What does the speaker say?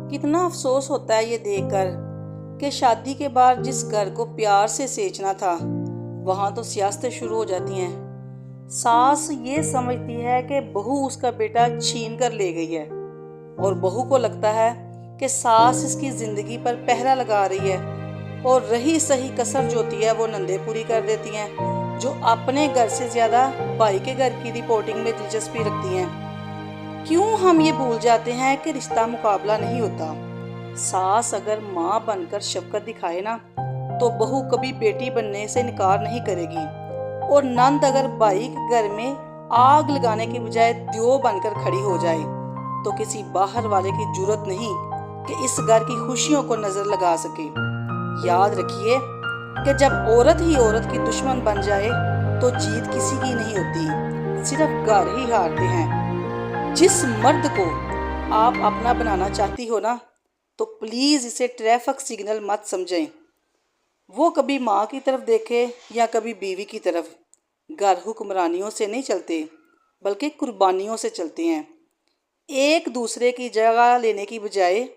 कितना अफसोस होता है ये देखकर कि शादी के बाद जिस घर को प्यार से सेचना था वहाँ तो सियासतें शुरू हो जाती हैं। सास ये समझती है कि बहू उसका बेटा छीन कर ले गई है और बहू को लगता है कि सास इसकी ज़िंदगी पर पहरा लगा रही है, और रही सही कसर जो होती है वो नंदे पूरी कर देती हैं, जो अपने घर से ज़्यादा भाई के घर की रिपोर्टिंग में दिलचस्पी रखती हैं। क्यों हम ये भूल जाते हैं कि रिश्ता मुकाबला नहीं होता। सास अगर माँ बनकर शफकत दिखाए ना, तो बहू कभी बेटी बनने से इनकार नहीं करेगी, और नंद अगर भाई के घर में आग लगाने की बजाय दियो बनकर खड़ी हो जाए तो किसी बाहर वाले की जरूरत नहीं कि इस घर की खुशियों को नजर लगा सके। याद रखिए कि जब औरत ही औरत की दुश्मन बन जाए तो जीत किसी की नहीं होती, सिर्फ घर ही हारते हैं। जिस मर्द को आप अपना बनाना चाहती हो ना, तो प्लीज़ इसे ट्रैफिक सिग्नल मत समझें। वो कभी माँ की तरफ देखे या कभी बीवी की तरफ। घर हुक्मरानियों से नहीं चलते, बल्कि कुर्बानियों से चलते हैं। एक दूसरे की जगह लेने की बजाय एक